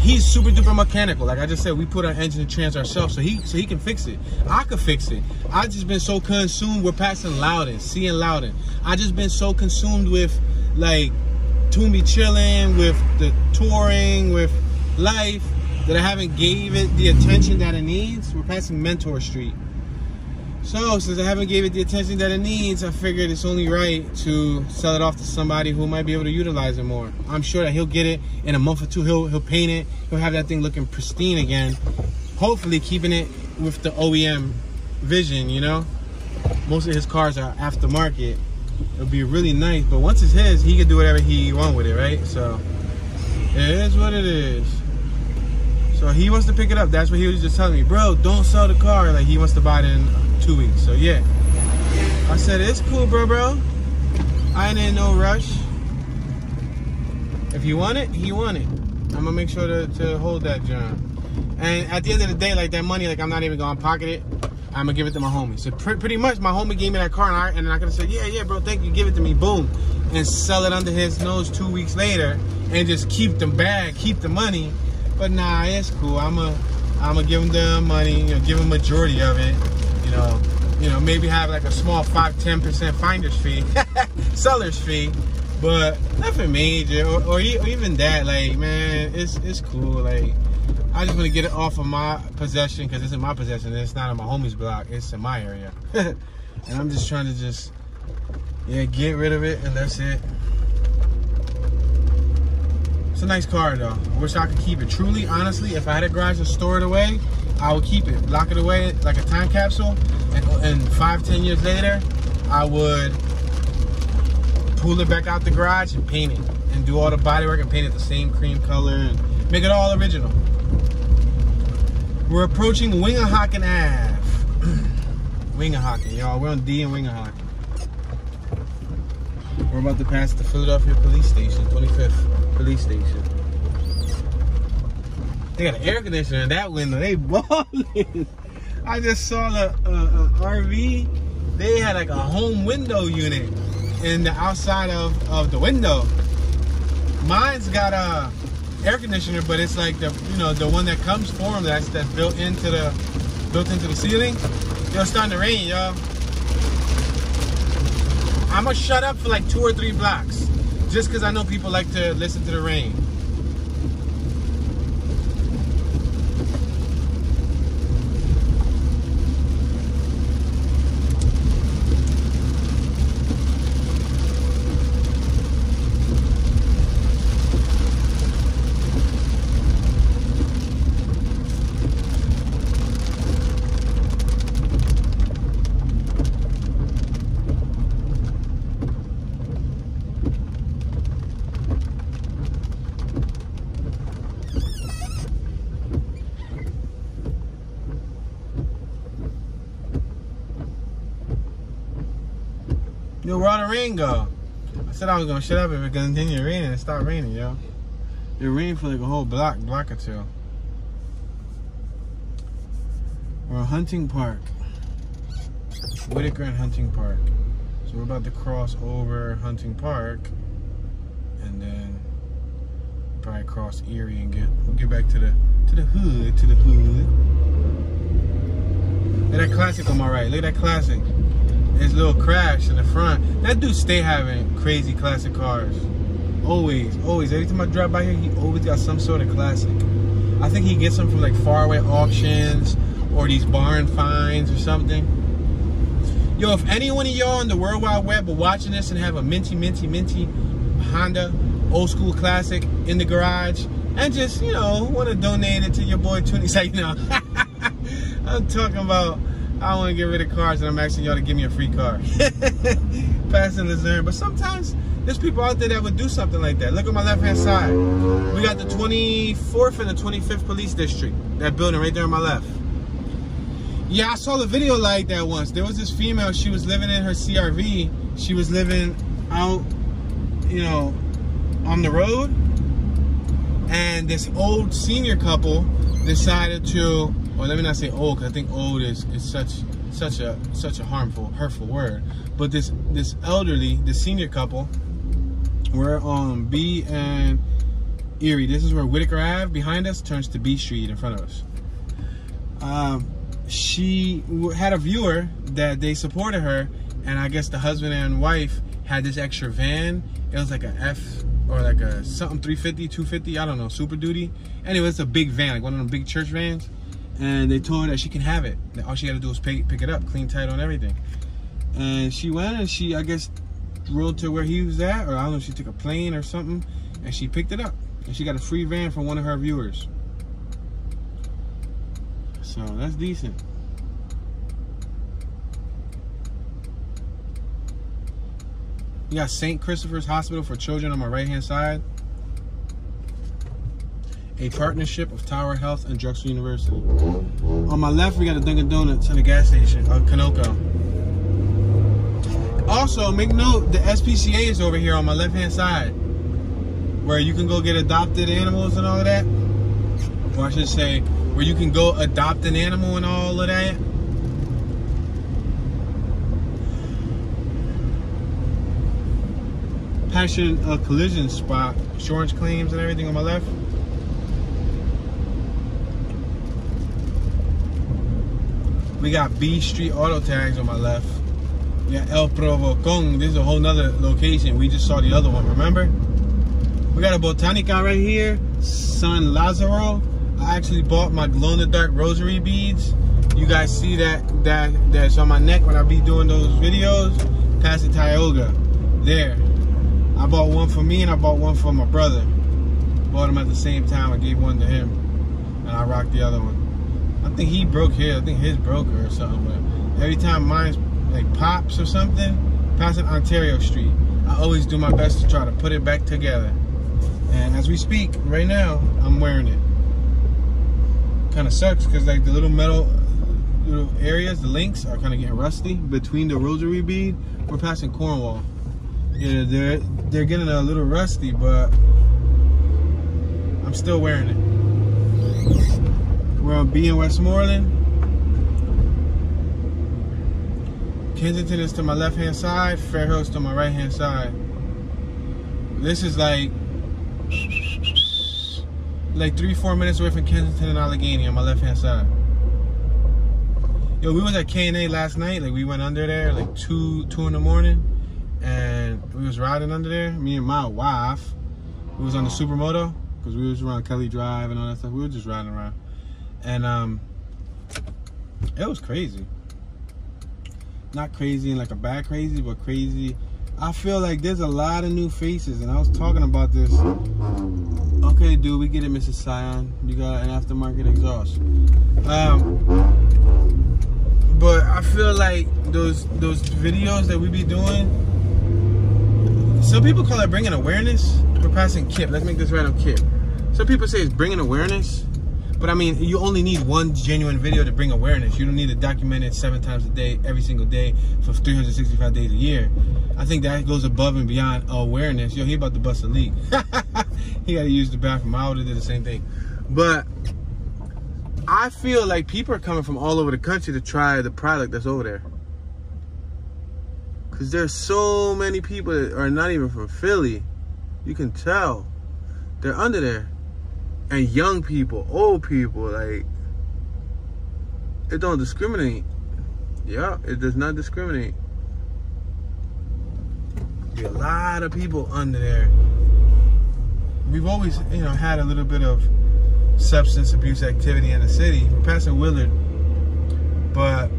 He's super duper mechanical. Like I just said, we put our engine and trans ourselves, so he can fix it. I could fix it. I just been so consumed. We're passing Loudon, seeing Loudon. I just been so consumed with like Toomey chilling, with the touring, with life, that I haven't gave it the attention that it needs. We're passing Mentor Street. So since I haven't gave it the attention that it needs, I figured it's only right to sell it off to somebody who might be able to utilize it more. I'm sure that he'll get it in a month or two. He'll paint it. He'll have that thing looking pristine again. Hopefully keeping it with the OEM vision, you know. Most of his cars are aftermarket. It'll be really nice. But once it's his, he can do whatever he wants with it, right? So it is what it is. So he wants to pick it up. That's what he was just telling me. Bro, don't sell the car. Like he wants to buy it in 2 weeks. So yeah, I said it's cool, bro. I ain't in no rush. If you want it, he want it. I'm gonna make sure to hold that, John. And at the end of the day, like that money, like I'm not even gonna pocket it. I'm gonna give it to my homie. So pretty much, my homie gave me that car, and I could have said, yeah, bro, thank you, give it to me, boom, and sell it under his nose 2 weeks later, and just keep the bag, keep the money. But nah, it's cool. I'm gonna give him the money, you know, give him majority of it. You know, maybe have like a small 5-10% finder's fee, seller's fee, but nothing major, or even that. Like, man, it's cool. Like, I just want to get it off of my possession, because it's in my possession. It's not on my homie's block. It's in my area, and I'm just trying to get rid of it, and that's it. It's a nice car though. I wish I could keep it. Truly, honestly, if I had a garage to store it away, I would keep it, lock it away like a time capsule, and 5-10 years later, I would pull it back out the garage and paint it, and do all the body work and paint it the same cream color and make it all original. We're approaching Wingahocken Ave. Wingahocken, y'all. We're on D and Wingahocken. We're about to pass the Philadelphia police station, 25th police station. They got an air conditioner in that window. They balling. I just saw the RV. They had like a home window unit in the outside of the window. Mine's got a air conditioner, but it's like the the one that comes for them. That's built into the ceiling. Yo, it's starting to rain, y'all. I'm gonna shut up for like 2 or 3 blocks, just because I know people like to listen to the rain. Yo, where all the rain go? I said I was gonna shut up if it continued raining. It stopped raining, yo. It rained for like a whole block or two. We're at Hunting Park. Whitaker and Hunting Park. So we're about to cross over Hunting Park and then probably cross Erie and we'll get back to the hood. Look at that classic on my right. Look at that classic. His little crash in the front. That dude stay having crazy classic cars. Always. Every time I drive by here, he always got some sort of classic. I think he gets them from like faraway auctions or these barn finds or something. Yo, if any one of y'all on the World Wide Web are watching this and have a minty Honda old school classic in the garage and just, you know, want to donate it to your boy Tony, say, you know, I'm talking about, I want to get rid of cars and I'm asking y'all to give me a free car. Passing Luzerne. But sometimes there's people out there that would do something like that. Look at my left hand side. We got the 24th and the 25th Police District. That building right there on my left. Yeah, I saw the video like that once. There was this female, she was living in her CRV. She was living out, you know, on the road. And this old senior couple decided to, or let me not say old, because I think old is such a harmful, hurtful word. But this elderly, this senior couple, we're on B and Erie. This is where Whitaker Ave behind us turns to B Street in front of us. She had a viewer that they supported her, and I guess the husband and wife had this extra van. It was like a F or like a something 350, 250, I don't know, Super Duty. Anyway, it's a big van, like one of them big church vans. And they told her that she can have it. That all she had to do was pick it up, clean title and everything. And she went and she, I guess, rode to where he was at, or I don't know if she took a plane or something, and she picked it up. And she got a free van from one of her viewers. So that's decent. You got St. Christopher's Hospital for Children on my right hand side. A partnership of Tower Health and Drexel University. On my left, we got a Dunkin' Donuts and a gas station, Canoco. Also, make note, the SPCA is over here on my left hand side, where you can go get adopted animals and all of that. Or I should say, where you can go adopt an animal and all of that. Passion collision spot, insurance claims and everything on my left. We got B Street auto tags on my left. We got El Provocon. This is a whole nother location. We just saw the other one, remember? We got a Botanica right here. San Lazaro. I actually bought my glow-in-the-dark rosary beads. You guys see that's on my neck when I be doing those videos. Past the Tioga. There. I bought one for me and I bought one for my brother. Bought them at the same time. I gave one to him. And I rocked the other one. I think he broke his. I think his broke or something. But every time mine like pops or something, passing Ontario Street, I always do my best to try to put it back together. And as we speak, right now, I'm wearing it. Kind of sucks because like the little metal areas, the links are kind of getting rusty between the rosary bead. We're passing Cornwall. Yeah, they're getting a little rusty, but I'm still wearing it. We're on B in Westmoreland. Kensington is to my left hand side. Fairhill is to my right hand side. This is like 3-4 minutes away from Kensington and Allegheny on my left hand side. Yo, we was at K&A last night. Like we went under there like 2 in the morning, and we was riding under there. Me and my wife. We was on the supermoto because we was around Kelly Drive and all that stuff. We were just riding around, and it was crazy. Not crazy in like a bad crazy, but crazy. I feel like there's a lot of new faces, and I was talking about this. Okay, dude, we get it, Mrs. Scion. You got an aftermarket exhaust. But I feel like those videos that we be doing, some people call it bringing awareness. We're passing Kip. Let's make this right on Kip. Some people say it's bringing awareness, But I mean, you only need one genuine video to bring awareness. You don't need to document it 7 times a day, every single day, for 365 days a year. I think that goes above and beyond awareness. Yo, he about to bust a leak. He got to use the bathroom. I would have did the same thing. But I feel like people are coming from all over the country to try the product that's over there. Because there's so many people that are not even from Philly. You can tell. They're under there. And young people, old people, like, it don't discriminate. Yeah, it does not discriminate. Be a lot of people under there. We've always, you know, had a little bit of substance abuse activity in the city. We're passing Willard, but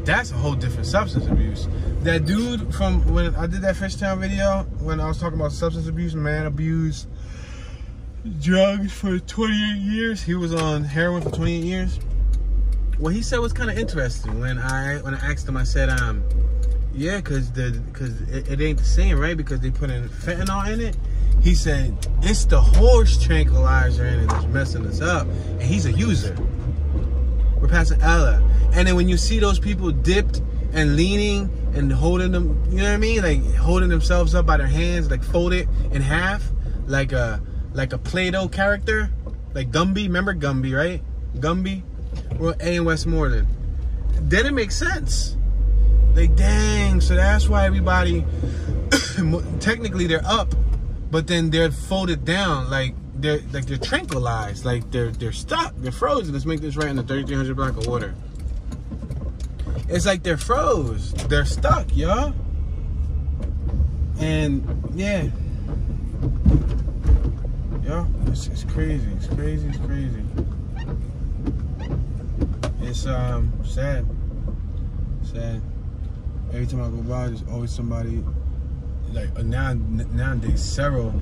that's a whole different substance abuse. That dude from when I did that Fishtown video, when I was talking about substance abuse, man abused drugs for 28 years. He was on heroin for 28 years. What he said was kind of interesting. When I asked him, I said, yeah, cause it ain't the same, right? Because they put in fentanyl in it. He said it's the horse tranquilizer in it that's messing us up, and he's a user. We're passing Ella, and then when you see those people dipped and leaning and holding them, you know what I mean, like holding themselves up by their hands, like folded in half, like a Play-Doh character, like Gumby. Remember Gumby, right? Gumby. We're A in Westmoreland. Then it makes sense. Like, dang, so that's why everybody, technically they're up, but then they're folded down, like they're tranquilized, like they're stuck, they're frozen. Let's make this right in the 3300 block of water. It's like they're froze, they're stuck, y'all. And yeah, it's crazy, it's crazy, it's crazy. It's sad. Every time I go by, there's always somebody, like nowadays, several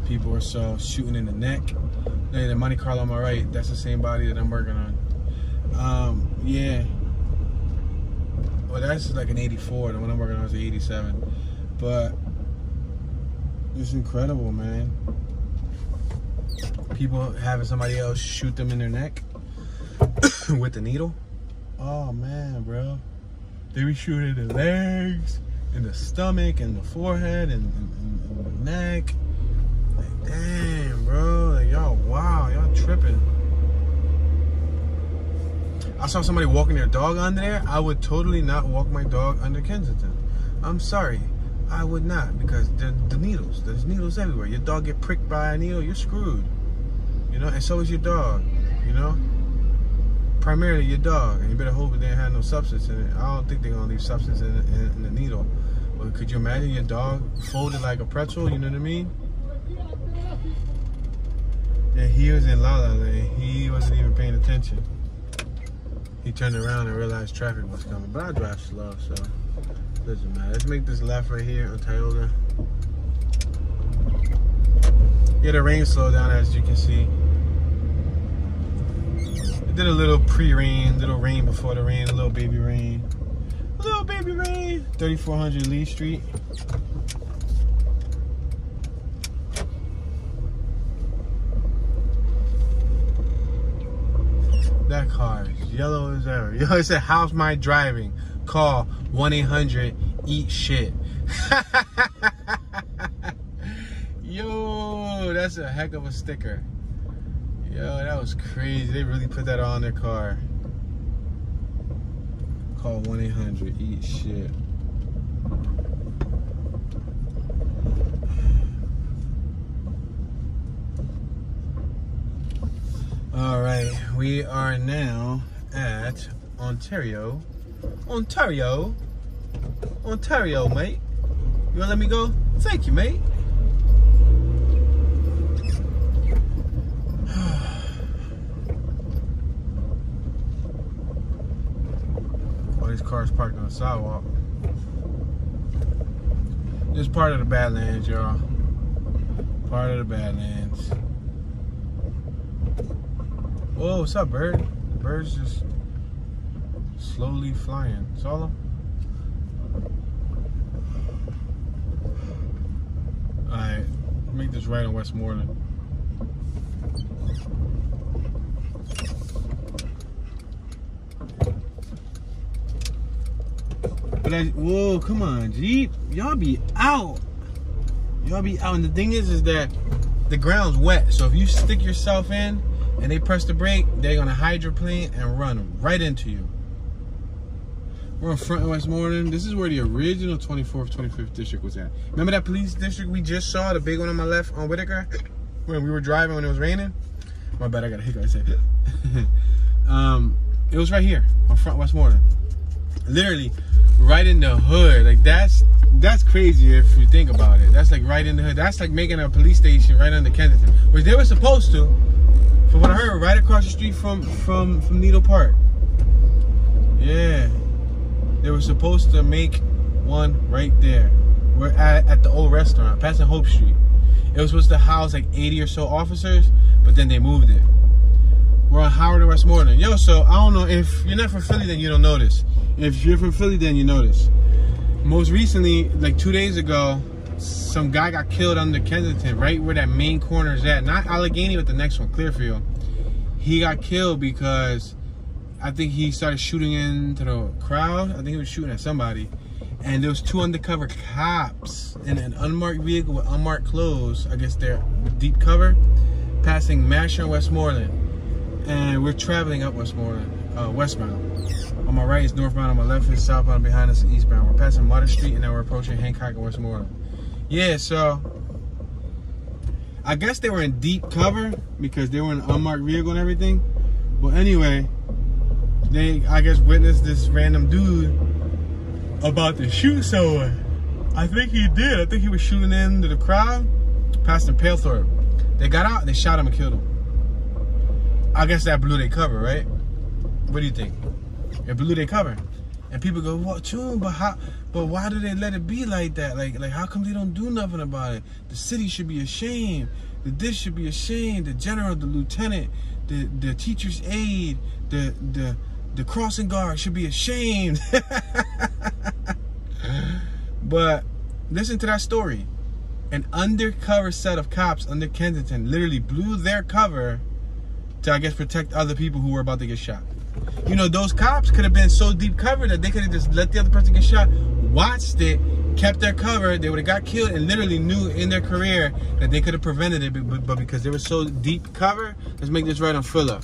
people or so shooting in the neck. Hey, the Monte Carlo on my right, that's the same body that I'm working on. Yeah. Well, that's like an 84. The one I'm working on is an 87. But it's incredible, man. People having somebody else shoot them in their neck with the needle. Oh man, bro. They be shooting in the legs, in the stomach, in the forehead, and the neck. Like, damn, bro. Like, y'all, wow, y'all tripping. I saw somebody walking their dog under there. I would totally not walk my dog under Kensington. I'm sorry. I would not, because the needles. There's needles everywhere. Your dog get pricked by a needle, you're screwed. You know, and so is your dog, you know? Primarily your dog, and you better hope it didn't have no substance in it. I don't think they're gonna leave substance in the needle. But could you imagine your dog folded like a pretzel? You know what I mean? And he was in La La Land. He wasn't even paying attention. He turned around and realized traffic was coming. But I drive slow, so it doesn't matter. Let's make this left right here on Tioga. Yeah, the rain slowed down, as you can see. It did a little pre-rain, little rain before the rain, a little baby rain. A little baby rain. 3400 Lee Street. That car is yellow as ever. Yo, it said, how's my driving? Call 1-800-EAT-SHIT. Yo, that's a heck of a sticker. Yo, that was crazy. They really put that on their car. Call 1-800-EAT-SHIT. All right, we are now at Ontario, mate. You wanna let me go? Thank you, mate. All these cars parked on the sidewalk. This is part of the Badlands, y'all. Part of the Badlands. Whoa, what's up, bird? The bird's just slowly flying. Saw him? Alright, make this right on Westmoreland. But whoa, come on, Jeep. Y'all be out. Y'all be out. And the thing is that the ground's wet. So if you stick yourself in and they press the brake, they're gonna hydroplane and run right into you. We're in front of Westmoreland. This is where the original 24th, 25th district was at. Remember that police district we just saw, the big one on my left on Whitaker? When we were driving when it was raining? My bad, I got a hiccup, I said. It was right here on front Westmoreland. Literally right in the hood. Like that's crazy if you think about it. That's like right in the hood. That's like making a police station right under Kensington, which they were supposed to, from what I heard, right across the street from Needle Park. Yeah, they were supposed to make one right there. We're at the old restaurant, passing Hope Street. It was supposed to house like 80 or so officers, but then they moved it. We're on Howard and Westmoreland. Yo, so I don't know, if you're not from Philly, then you don't know this. If you're from Philly, then you know this. Most recently, like 2 days ago, some guy got killed under Kensington, right where that main corner is at. Not ʻŌlləni, but the next one, Clearfield. He got killed because I think he started shooting into the crowd. I think he was shooting at somebody. And there was 2 undercover cops in an unmarked vehicle with unmarked clothes. I guess they're deep cover, passing Masher and Westmoreland. And we're traveling up Westmoreland, westbound. On my right is northbound, on my left is southbound, behind us is eastbound. We're passing Water Street and now we're approaching Hancock and Westmoreland. Yeah, so I guess they were in deep cover because they were in an unmarked vehicle and everything. But anyway, they, I guess, witnessed this random dude about to shoot someone. I think he did. I think he was shooting into the crowd, past the Palethorpe. They got out, they shot him and killed him. I guess that blew their cover, right? What do you think? It blew their cover. And people go, what, too? But why do they let it be like that? Like how come they don't do nothing about it? The city should be ashamed. The dish should be ashamed. The general, the lieutenant, the teacher's aide, the crossing guard should be ashamed. But listen to that story. An undercover set of cops under Kensington literally blew their cover to, I guess, protect other people who were about to get shot. You know, those cops could have been so deep covered that they could have just let the other person get shot, watched it, kept their cover, they would have got killed, and literally knew in their career that they could have prevented it, but because they were so deep cover, let's make this right on Phillip,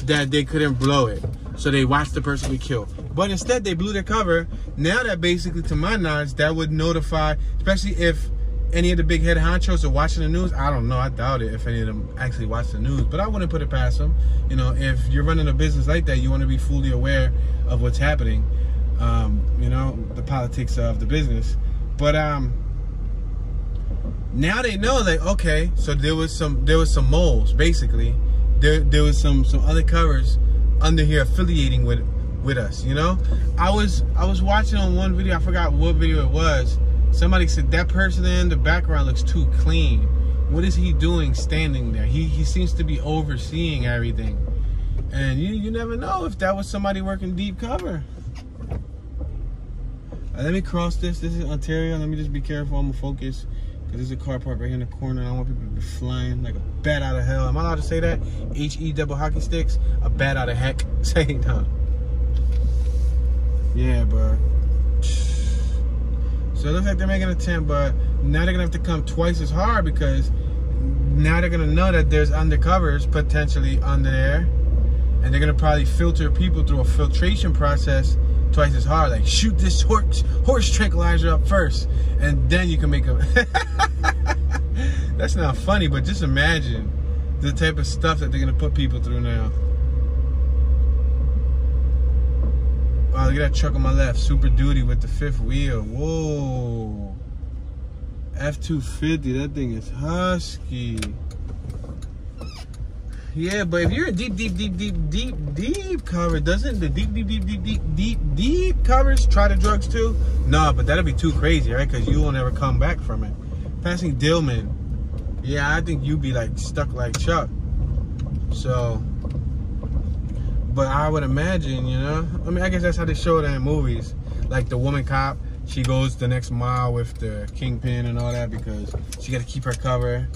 that they couldn't blow it. So they watched the person get killed. But instead, they blew their cover. Now that basically, to my knowledge, that would notify, especially if any of the big head honchos are watching the news. I don't know, I doubt it if any of them actually watch the news, but I wouldn't put it past them. You know, if you're running a business like that, you want to be fully aware of what's happening, you know, the politics of the business. But now they know, like, okay, so there was some moles, basically. There was some undercovers under here affiliating with us, you know. I was watching on one video, I forgot what video it was. Somebody said that person in the background looks too clean. What is he doing standing there? He seems to be overseeing everything. And you never know if that was somebody working deep cover. Let me cross this. This is Ontario. Let me just be careful. I'm gonna focus because there's a car parked right here in the corner. I don't want people to be flying like a bat out of hell. Am I allowed to say that? H-E double hockey sticks. A bat out of heck. Say no. Yeah, bro. So it looks like they're making an attempt, but now they're gonna have to come twice as hard because now they're gonna know that there's undercovers potentially under there, and they're gonna probably filter people through a filtration process twice as hard. Like, shoot this horse tranquilizer up first, and then you can make a. That's not funny, but just imagine the type of stuff that they're gonna put people through now. Wow, look at that truck on my left. Super Duty with the 5th wheel. Whoa. F-250. That thing is husky. Yeah, but if you're in deep cover, doesn't the deep covers try the drugs too? No, but that'll be too crazy, right? Because you won't ever come back from it. Passing Dillman. Yeah, I think you'd be like stuck like Chuck. So... But I would imagine, you know, I mean, I guess that's how they show it in movies. Like the woman cop, she goes the next mile with the kingpin and all that because she got to keep her cover.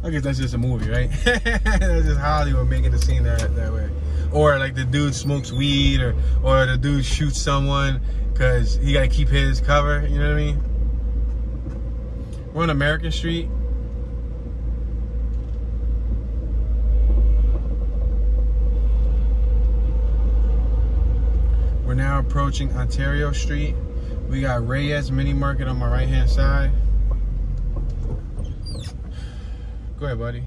I guess that's just a movie, right? That's just Hollywood making the scene that way. Or like the dude smokes weed, or the dude shoots someone because he got to keep his cover. You know what I mean? We're on American Street. We're now approaching Ontario Street. We got Reyes Mini Market on my right-hand side. Go ahead, buddy.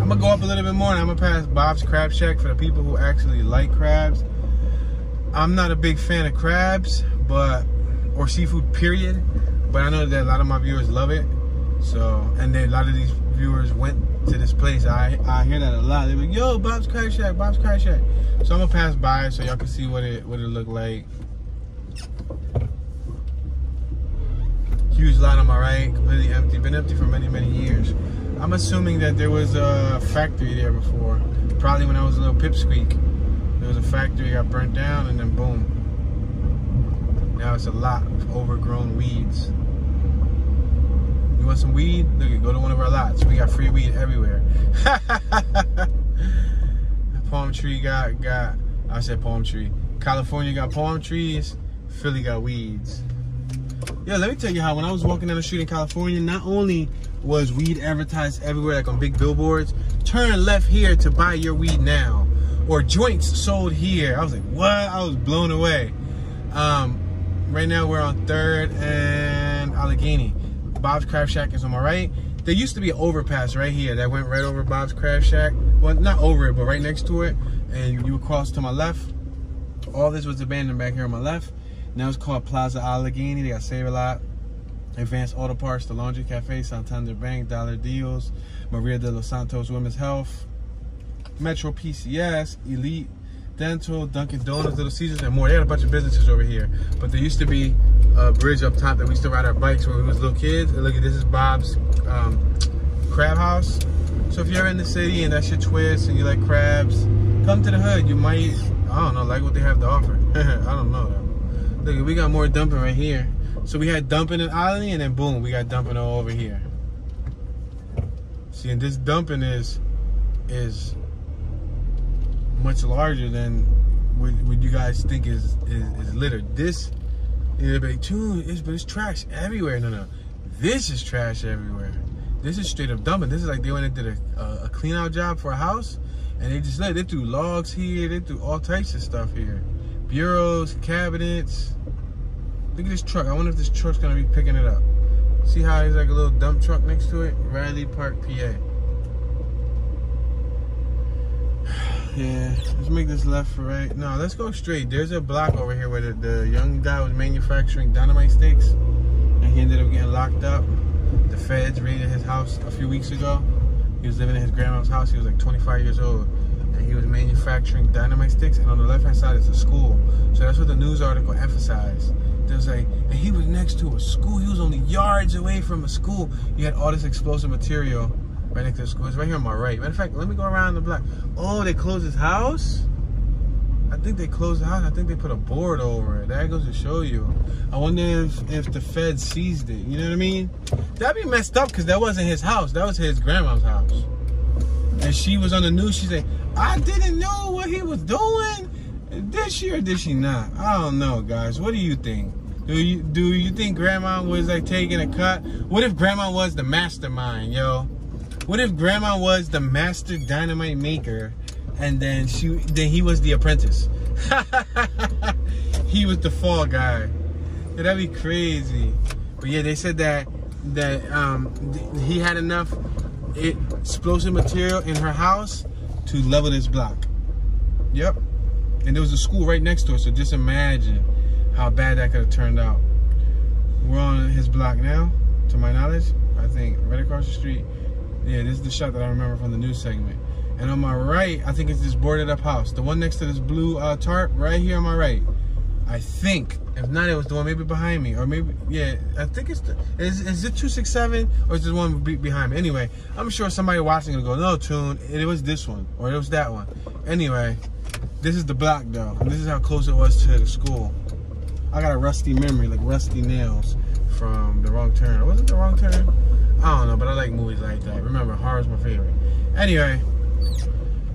I'm gonna go up a little bit more and I'm gonna pass Bob's Crab Shack for the people who actually like crabs. I'm not a big fan of crabs, or seafood, period. But I know that a lot of my viewers love it. So, and then a lot of these viewers went to this place. I hear that a lot. They're like, yo, Bob's Crab Shack, Bob's Crab Shack. So I'm gonna pass by so y'all can see what it looked like. Huge line on my right, completely empty. Been empty for many, many years. I'm assuming that there was a factory there before. Probably when I was a little pipsqueak. There was a factory, got burnt down, and then boom. Now it's a lot of overgrown weeds. You want some weed? Look, go to one of our lots. We got free weed everywhere. Palm tree I said palm tree. California got palm trees. Philly got weeds. Yeah, let me tell you how when I was walking down the street in California, not only was weed advertised everywhere, like on big billboards, turn left here to buy your weed now, or joints sold here. I was like, what? I was blown away. Right now we're on 3rd and Allegheny. Bob's Crab Shack is on my right. There used to be an overpass right here that went right over Bob's Crab Shack. Well, not over it, but right next to it. And you would cross to my left. All this was abandoned back here on my left. Now it's called Plaza Allegheny. They got Save-A-Lot, Advanced Auto Parts, The Laundry Cafe, Santander Bank, Dollar Deals, Maria de los Santos Women's Health, Metro PCS, Elite Dental, Dunkin' Donuts, Little Caesars, and more. They had a bunch of businesses over here. But there used to be a bridge up top that we used to ride our bikes when we was little kids. And look at this is Bob's Crab House. So if you're in the city and that's your twist and you like crabs, come to the hood. You might, I don't know, like what they have to offer. I don't know though. Look, we got more dumping right here. So we had dumping in ʻŌlni, and then boom, we got dumping all over here. See, and this dumping is much larger than what you guys think is litter. This is like, but it's trash everywhere. No, this is trash everywhere. This is straight up dumping. This is like they went and did a clean out job for a house, and they just they threw logs here, they threw all types of stuff here. Bureaus, cabinets. Look at this truck. I wonder if this truck's gonna be picking it up. See how there's like a little dump truck next to it? Riley Park, PA. Yeah, let's make this left for right. No, let's go straight. There's a block over here where the young guy was manufacturing dynamite sticks, and he ended up getting locked up. The feds raided his house a few weeks ago. He was living in his grandma's house. He was like 25 years old. And he was manufacturing dynamite sticks, and on the left-hand side is a school. So that's what the news article emphasized. There's like, and he was next to a school. He was only yards away from a school. You had all this explosive material right next to the school. It's right here on my right. Matter of fact, let me go around the block. Oh, they closed his house? I think they closed the house. I think they put a board over it. That goes to show you. I wonder if the feds seized it. You know what I mean? That'd be messed up because that wasn't his house. That was his grandma's house. And she was on the news. She said, I didn't know what he was doing. Did she or did she not? I don't know, guys. What do you think? Do you think grandma was like taking a cut? What if grandma was the mastermind, yo? What if grandma was the master dynamite maker, and then he was the apprentice? He was the fall guy. Yeah, that'd be crazy. But yeah, they said that he had enough explosive material in her house to level this block. Yep. And there was a school right next to it, so just imagine how bad that could have turned out. We're on his block now, to my knowledge. I think right across the street. Yeah, this is the shot that I remember from the news segment. And on my right, I think it's this boarded up house. The one next to this blue tarp, right here on my right. I think, if not, it was the one maybe behind me. Or maybe, yeah, I think it's is it 267 or is this one behind me? Anyway, I'm sure somebody watching will go, no, Tune, it was this one or it was that one. Anyway, This is the block though, and this is how close it was to the school. I got a rusty memory, like rusty nails from The Wrong Turn. Was it The Wrong Turn? I don't know, but I like movies like that. Remember, horror's my favorite. Anyway,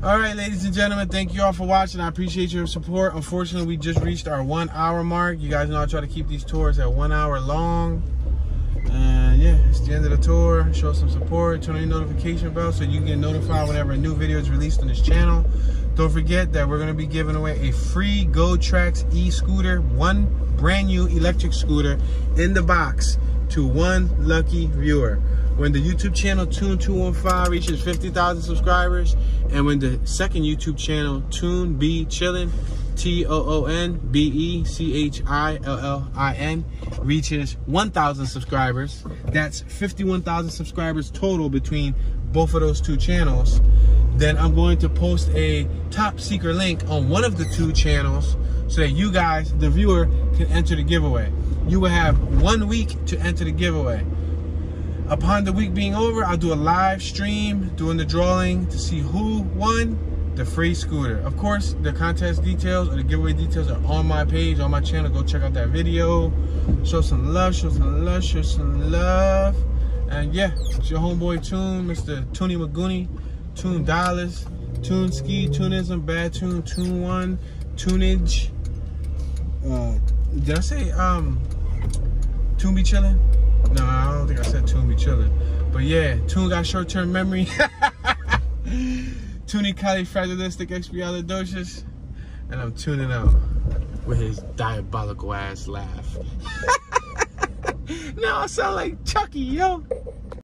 all right, ladies and gentlemen, thank you all for watching. I appreciate your support. Unfortunately, we just reached our 1 hour mark. You guys know I try to keep these tours at 1 hour long. And yeah, it's the end of the tour. Show some support, turn on your notification bell so you can get notified whenever a new video is released on this channel. Don't forget that we're going to be giving away a free GoTrax e-scooter, one brand new electric scooter in the box to one lucky viewer. When the YouTube channel Toon215 reaches 50,000 subscribers, and when the second YouTube channel Toon Be Chillin', TOONBECHILLIN, reaches 1,000 subscribers, that's 51,000 subscribers total between both of those two channels, then I'm going to post a top secret link on one of the two channels so that you guys, the viewer, can enter the giveaway. You will have 1 week to enter the giveaway. Upon the week being over, I'll do a live stream doing the drawing to see who won the free scooter. Of course, the contest details or the giveaway details are on my page, on my channel. Go check out that video. Show some love, show some love, show some love. And yeah, it's your homeboy Toon, Mr. Toonie Magooney, Toon Dollars, Toon Ski, Toonism, Bad Toon, Toon One, Toonage. Did I say Toon Be Chillin'? No, I don't think I said Toon Be Chillin'. But yeah, Toon got short-term memory. Toonie Califragilisticexpialidocious. And I'm tuning out with his diabolical ass laugh. Now I sound like Chucky, yo.